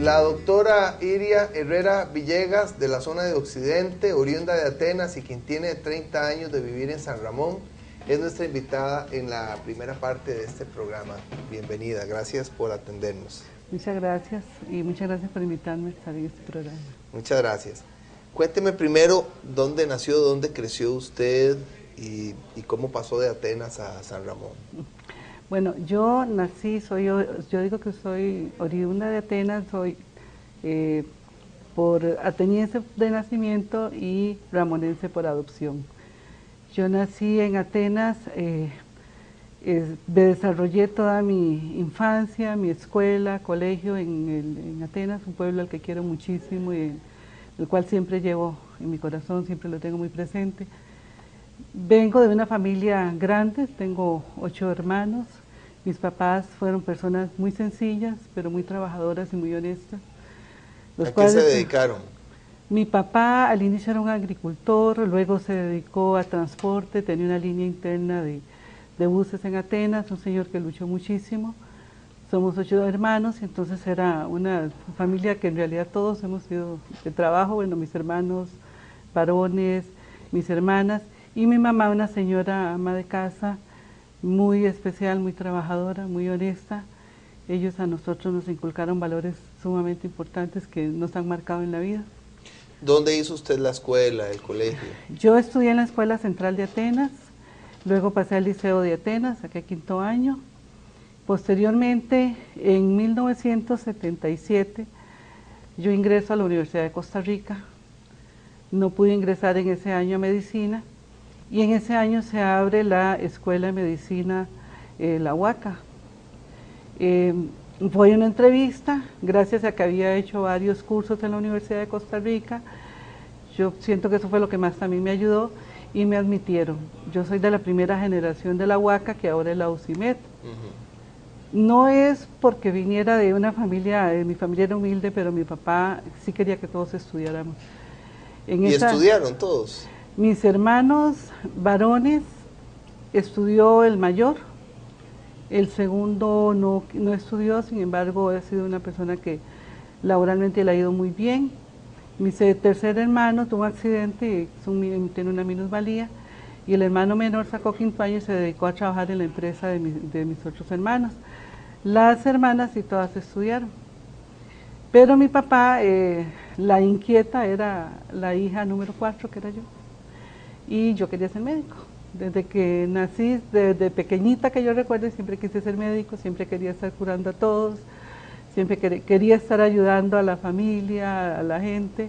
La doctora Iria Herrera Villegas, de la zona de Occidente, oriunda de Atenas y quien tiene 30 años de vivir en San Ramón, es nuestra invitada en la primera parte de este programa. Bienvenida, gracias por atendernos. Muchas gracias y muchas gracias por invitarme a estar en este programa. Muchas gracias. Cuénteme primero dónde nació, dónde creció usted y cómo pasó de Atenas a San Ramón. Bueno, yo nací, yo digo que soy oriunda de Atenas, soy por ateniense de nacimiento y ramonense por adopción. Yo nací en Atenas, desarrollé toda mi infancia, mi escuela, colegio en Atenas, un pueblo al que quiero muchísimo y el cual siempre llevo en mi corazón, siempre lo tengo muy presente. Vengo de una familia grande, tengo 8 hermanos. Mis papás fueron personas muy sencillas, pero muy trabajadoras y muy honestas. ¿A qué se dedicaron? Mi papá al inicio era un agricultor, luego se dedicó a transporte, tenía una línea interna de buses en Atenas, un señor que luchó muchísimo. Somos 8 hermanos, y entonces era una familia que en realidad todos hemos sido de trabajo, bueno, mis hermanos varones, mis hermanas, y mi mamá, una señora ama de casa, muy especial, muy trabajadora, muy honesta. Ellos a nosotros nos inculcaron valores sumamente importantes que nos han marcado en la vida. ¿Dónde hizo usted la escuela, el colegio? Yo estudié en la Escuela Central de Atenas, luego pasé al Liceo de Atenas, saqué 5º año. Posteriormente, en 1977, yo ingreso a la Universidad de Costa Rica. No pude ingresar en ese año a medicina, y en ese año se abre la Escuela de Medicina, la UACA. Fue una entrevista, gracias a que había hecho varios cursos en la Universidad de Costa Rica. Yo siento que eso fue lo que más también me ayudó y me admitieron. Yo soy de la primera generación de la UACA, que ahora es la UCIMED. No es porque viniera de una familia, mi familia era humilde, pero mi papá sí quería que todos estudiáramos. ¿Y estudiaron todos? Mis hermanos varones, estudió el mayor, el segundo no estudió, sin embargo ha sido una persona que laboralmente le ha ido muy bien. Mi tercer hermano tuvo un accidente y tiene una minusvalía, y el hermano menor sacó 5º año y se dedicó a trabajar en la empresa de mis otros hermanos. Las hermanas sí todas estudiaron, pero mi papá, la inquieta era la hija número 4, que era yo, y yo quería ser médico. Desde que nací, desde pequeñita que yo recuerdo, siempre quise ser médico, siempre quería estar curando a todos, siempre quería estar ayudando a la familia, a la gente.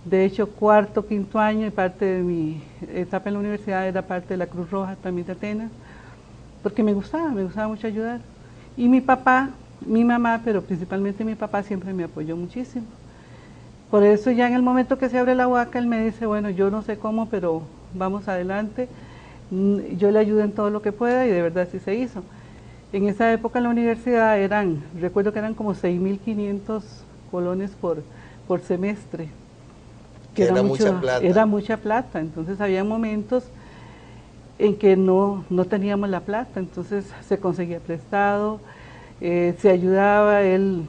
De hecho, 4º, 5º año y parte de mi etapa en la universidad era parte de la Cruz Roja también de Atenas, porque me gustaba mucho ayudar. Y mi papá, mi mamá, pero principalmente mi papá siempre me apoyó muchísimo. Por eso ya en el momento que se abre la UACA, él me dice, bueno, yo no sé cómo, pero vamos adelante, yo le ayudo en todo lo que pueda, y de verdad sí se hizo. En esa época en la universidad recuerdo que eran como 6.500 colones por semestre. Que era mucha plata. Era mucha plata, entonces había momentos en que no teníamos la plata, entonces se conseguía prestado, se ayudaba.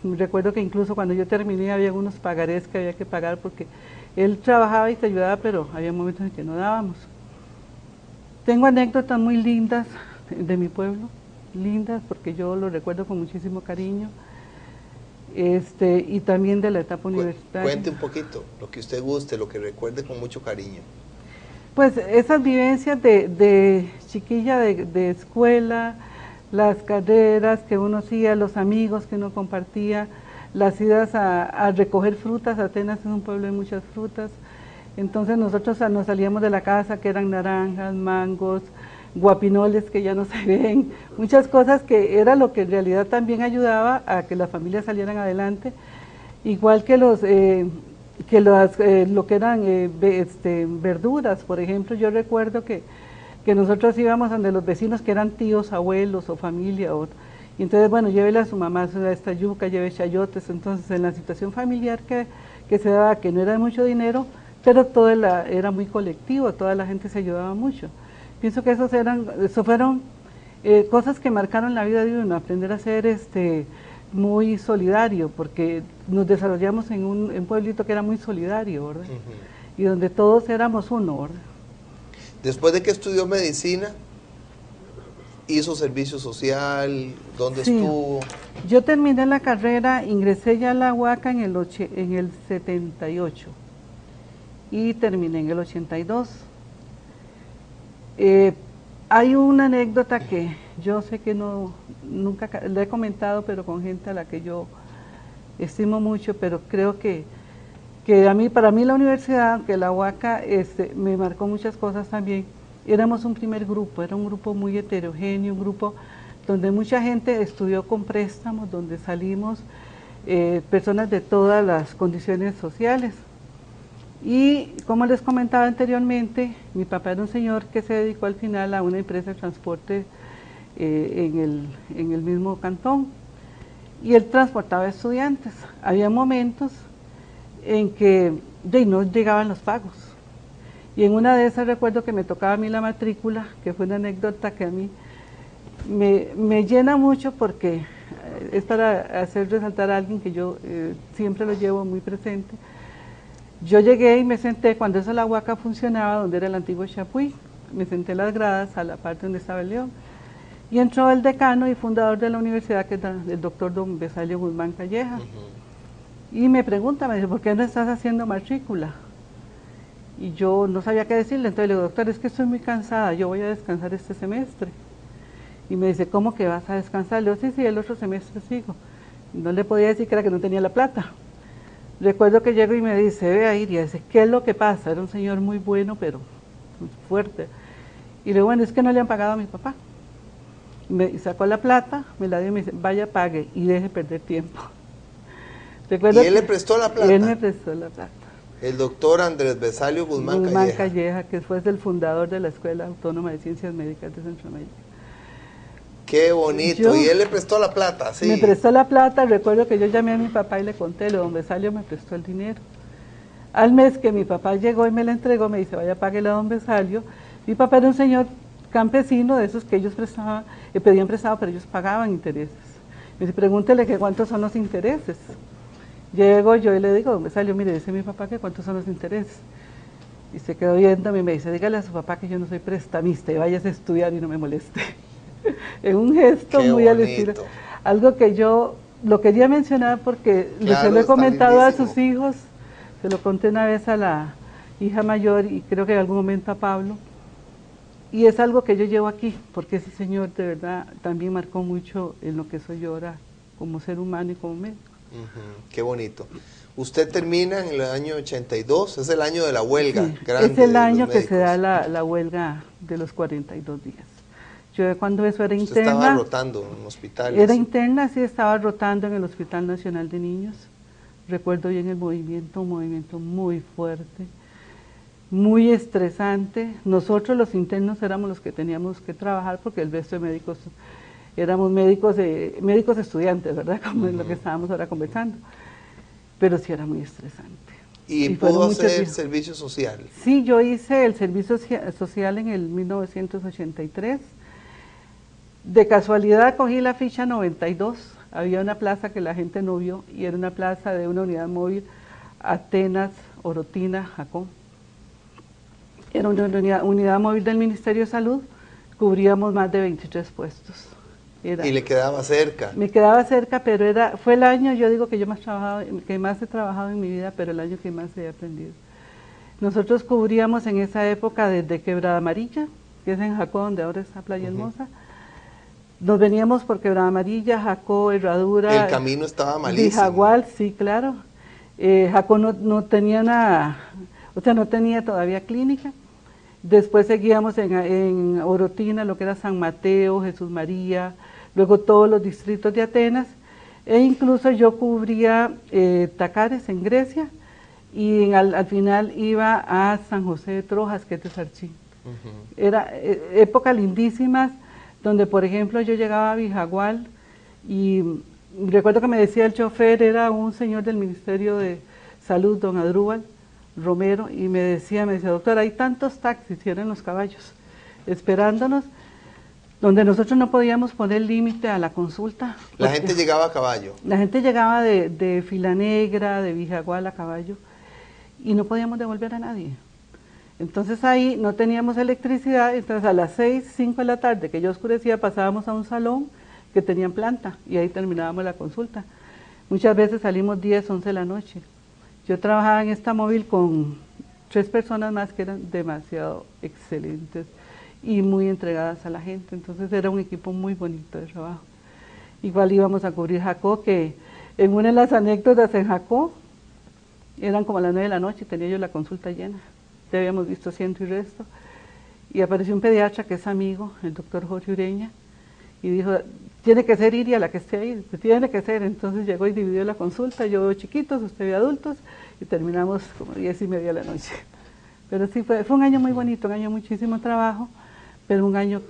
Recuerdo que incluso cuando yo terminé había algunos pagarés que había que pagar porque él trabajaba y te ayudaba, pero había momentos en que no dábamos. Tengo anécdotas muy lindas de mi pueblo, lindas porque yo lo recuerdo con muchísimo cariño, y también de la etapa universitaria. Cuente un poquito, lo que usted guste, lo que recuerde con mucho cariño. Pues esas vivencias de chiquilla de escuela, las carreras que uno hacía, los amigos que uno compartía, las idas a recoger frutas. Atenas es un pueblo de muchas frutas, entonces nosotros nos salíamos de la casa que eran naranjas, mangos, guapinoles que ya no se ven, muchas cosas que era lo que en realidad también ayudaba a que las familias salieran adelante, igual que lo que eran verduras. Por ejemplo, yo recuerdo que nosotros íbamos donde los vecinos que eran tíos, abuelos o familia, y entonces, bueno, llévele a su mamá esta yuca, lleve chayotes. Entonces, en la situación familiar que se daba, que no era de mucho dinero, pero todo era muy colectivo, toda la gente se ayudaba mucho. Pienso que eso fueron cosas que marcaron la vida de uno, aprender a ser muy solidario, porque nos desarrollamos en un pueblito que era muy solidario, ¿verdad? Y donde todos éramos uno, ¿verdad? Después de que estudió medicina, hizo servicio social, ¿dónde Sí, estuvo? yo terminé la carrera, ingresé ya a la UACA en el 78 y terminé en el 82. Hay una anécdota que yo sé que nunca la he comentado, pero con gente a la que yo estimo mucho, pero creo que para mí la universidad, que la UACA, me marcó muchas cosas también. Éramos un primer grupo, era un grupo muy heterogéneo, un grupo donde mucha gente estudió con préstamos, donde salimos personas de todas las condiciones sociales. Y como les comentaba anteriormente, mi papá era un señor que se dedicó al final a una empresa de transporte en el mismo cantón, y él transportaba estudiantes. Había momentos en que no llegaban los pagos, y en una de esas recuerdo que me tocaba a mí la matrícula, que fue una anécdota que a mí me llena mucho, porque es para hacer resaltar a alguien que yo siempre lo llevo muy presente. Yo llegué y me senté, cuando eso la UACA funcionaba, donde era el antiguo Chapuí, me senté en las gradas a la parte donde estaba el león, y entró el decano y fundador de la universidad, que es el doctor don Besalio Guzmán Calleja, y me pregunta, me dice, ¿por qué no estás haciendo matrícula? Y yo no sabía qué decirle, entonces le digo, doctor, es que estoy muy cansada, yo voy a descansar este semestre. Y me dice, ¿cómo que vas a descansar? Le digo, sí, el otro semestre sigo. No le podía decir que era que no tenía la plata. Recuerdo que llego y me dice, ve Iria, dice, ¿qué es lo que pasa? Era un señor muy bueno, pero muy fuerte. Y le digo, bueno, es que no le han pagado a mi papá. Y sacó la plata, me la dio y me dice, vaya, pague y deje perder tiempo. ¿Y él le prestó la plata? Él me prestó la plata. El doctor Andrés Besalio Guzmán Calleja, que fue el fundador de la Escuela Autónoma de Ciencias Médicas de Centroamérica. Qué bonito, y él le prestó la plata, sí. Me prestó la plata, recuerdo que yo llamé a mi papá y le conté, don Besalio me prestó el dinero. Al mes que mi papá llegó y me la entregó, me dice, vaya, páguele a don Besalio. Mi papá era un señor campesino, de esos que ellos prestaban, pedían prestado, pero ellos pagaban intereses. Me dice, pregúntele que cuántos son los intereses. Llego yo y le digo, don Besalio, mire, dice mi papá que cuántos son los intereses. Y se quedó viéndome y me dice, dígale a su papá que yo no soy prestamista y vayas a estudiar y no me moleste. En un gesto qué muy bonito. Al estilo. Algo que yo lo quería mencionar porque claro, se lo he comentado lindísimo. a sus hijos, se lo conté una vez a la hija mayor y creo que en algún momento a Pablo. Y es algo que yo llevo aquí, porque ese señor de verdad también marcó mucho en lo que soy yo ahora como ser humano y como médico. Qué bonito. Usted termina en el año 82, es el año de la huelga. Sí, grande es el año de que se da la huelga de los 42 días. Yo cuando eso era Usted interna. estaba rotando en hospitales. Era interna, sí, estaba rotando en el Hospital Nacional de Niños. Recuerdo bien el movimiento, un movimiento muy fuerte, muy estresante. Nosotros los internos éramos los que teníamos que trabajar porque el resto de médicos éramos médicos estudiantes, ¿verdad? Como es lo que estábamos ahora conversando. Pero sí era muy estresante. ¿Y pudo hacer servicio social? Sí, yo hice el servicio social en el 1983. De casualidad cogí la ficha 92, había una plaza que la gente no vio y era una plaza de una unidad móvil, Atenas, Orotina, Jacó. Era una unidad móvil del Ministerio de Salud, cubríamos más de 23 puestos. ¿Y le quedaba cerca? Me quedaba cerca, pero fue el año, yo digo que yo que más he trabajado en mi vida, pero el año que más he aprendido. Nosotros cubríamos en esa época desde Quebrada Amarilla, que es en Jacó, donde ahora está Playa Hermosa. Nos veníamos por Quebrada Amarilla, Jacó, Herradura. El camino estaba malísimo. Vijagual, sí, claro. Jacó no tenía nada, o sea, no tenía todavía clínica. Después seguíamos en Orotina, lo que era San Mateo, Jesús María, luego todos los distritos de Atenas, e incluso yo cubría Tacares en Grecia, y al final iba a San José de Trojas, que es de Sarchí. Era épocas lindísimas, donde por ejemplo yo llegaba a Vijagual y recuerdo que me decía el chofer, era un señor del Ministerio de Salud, don Adrúbal Romero, y me decía, doctor, hay tantos taxis, y eran los caballos, esperándonos, donde nosotros no podíamos poner límite a la consulta. La gente llegaba a caballo. La gente llegaba de Fila Negra, de Vijagual a caballo, y no podíamos devolver a nadie. Entonces ahí no teníamos electricidad, entonces a las 6, 5 de la tarde, que ya oscurecía, pasábamos a un salón que tenían planta, y ahí terminábamos la consulta. Muchas veces salimos 10, 11 de la noche. Yo trabajaba en esta móvil con 3 personas más que eran demasiado excelentes y muy entregadas a la gente, entonces era un equipo muy bonito de trabajo. Igual íbamos a cubrir Jacó, que en una de las anécdotas en Jacó, eran como a las 9 de la noche y tenía yo la consulta llena, ya habíamos visto ciento y resto, y apareció un pediatra que es amigo, el doctor Jorge Ureña, y dijo, tiene que ser Iria la que esté ahí, tiene que ser. Entonces llegó y dividió la consulta, yo veo chiquitos, usted ve adultos, y terminamos como 10:30 de la noche. Pero sí, fue un año muy bonito, un año de muchísimo trabajo, pero un año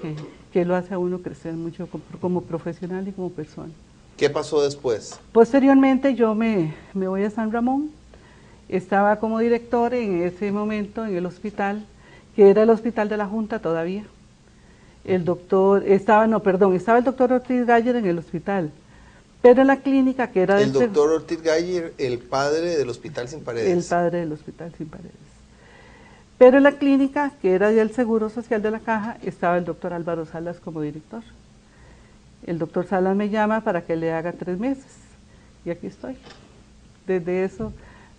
que lo hace a uno crecer mucho como profesional y como persona. ¿Qué pasó después? Posteriormente yo me voy a San Ramón, estaba como director en ese momento en el hospital, que era el hospital de la Junta todavía. El doctor, estaba el doctor Ortiz Galler en el hospital, pero en la clínica que era El doctor Ortiz Galler, el padre del Hospital Sin Paredes. El padre del Hospital Sin Paredes. Pero en la clínica, que era del Seguro Social de la Caja, estaba el doctor Álvaro Salas como director. El doctor Salas me llama para que le haga 3 meses, y aquí estoy. Desde eso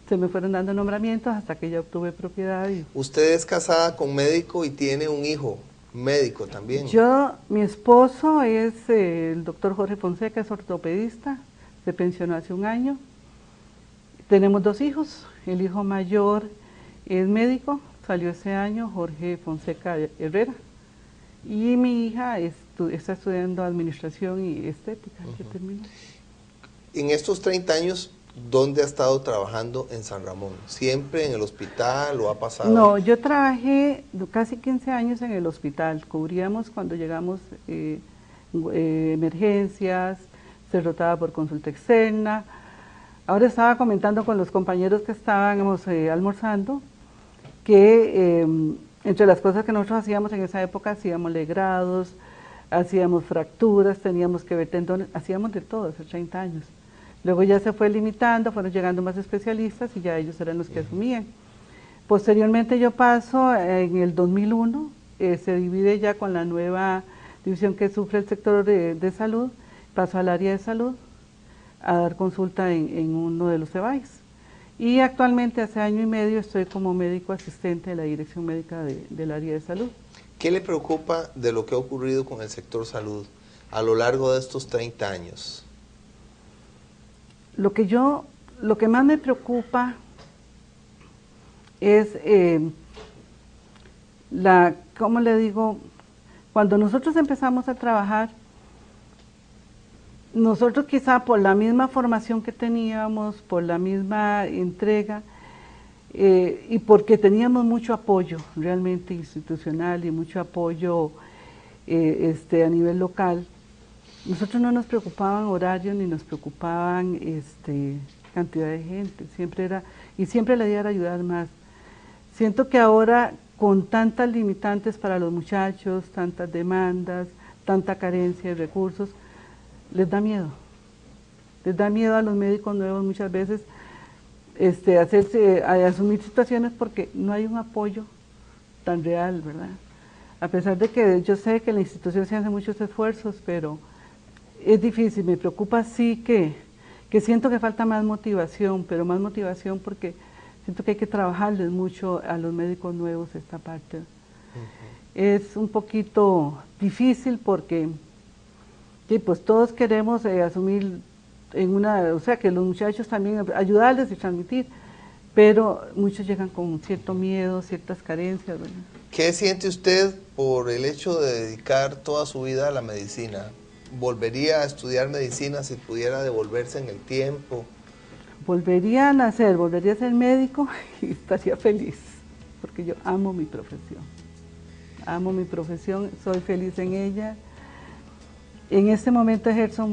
se me fueron dando nombramientos hasta que ya obtuve propiedad. Usted es casada con médico y tiene un hijo médico también. Mi esposo es el doctor Jorge Fonseca, es ortopedista, se pensionó hace un año. Tenemos 2 hijos, el hijo mayor es médico, salió ese año, Jorge Fonseca Herrera, y mi hija está estudiando administración y estética, que terminó. En estos 30 años, ¿dónde ha estado trabajando en San Ramón? ¿Siempre en el hospital o ha pasado? No, yo trabajé casi 15 años en el hospital, cubríamos cuando llegamos emergencias, se rotaba por consulta externa. Ahora estaba comentando con los compañeros que estábamos almorzando, que entre las cosas que nosotros hacíamos en esa época, hacíamos legrados, hacíamos fracturas, teníamos que ver tendones, hacíamos de todo hace 30 años. Luego ya se fue limitando, fueron llegando más especialistas y ya ellos eran los que asumían. Posteriormente yo paso en el 2001, se divide ya con la nueva división que sufre el sector de salud, paso al área de salud a dar consulta en uno de los EBAIS. Y actualmente hace año y medio estoy como médico asistente de la dirección médica del área de salud. ¿Qué le preocupa de lo que ha ocurrido con el sector salud a lo largo de estos 30 años? Lo que más me preocupa es ¿cómo le digo? Cuando nosotros empezamos a trabajar, nosotros quizá por la misma formación que teníamos, por la misma entrega, y porque teníamos mucho apoyo realmente institucional y mucho apoyo a nivel local, nosotros no nos preocupaban horarios ni nos preocupaban cantidad de gente, siempre la idea era ayudar más. Siento que ahora con tantas limitantes para los muchachos, tantas demandas, tanta carencia de recursos, les da miedo a los médicos nuevos muchas veces asumir situaciones porque no hay un apoyo tan real, ¿verdad? A pesar de que yo sé que en la institución se hacen muchos esfuerzos, pero es difícil. Me preocupa sí que siento que falta más motivación, pero más motivación porque siento que hay que trabajarles mucho a los médicos nuevos esta parte. Es un poquito difícil porque pues todos queremos asumir que los muchachos también ayudarles y transmitir, pero muchos llegan con cierto miedo, ciertas carencias, ¿verdad? ¿Qué siente usted por el hecho de dedicar toda su vida a la medicina? ¿Volvería a estudiar medicina si pudiera devolverse en el tiempo? Volvería a nacer, volvería a ser médico y estaría feliz, porque yo amo mi profesión, soy feliz en ella. En este momento ejerzo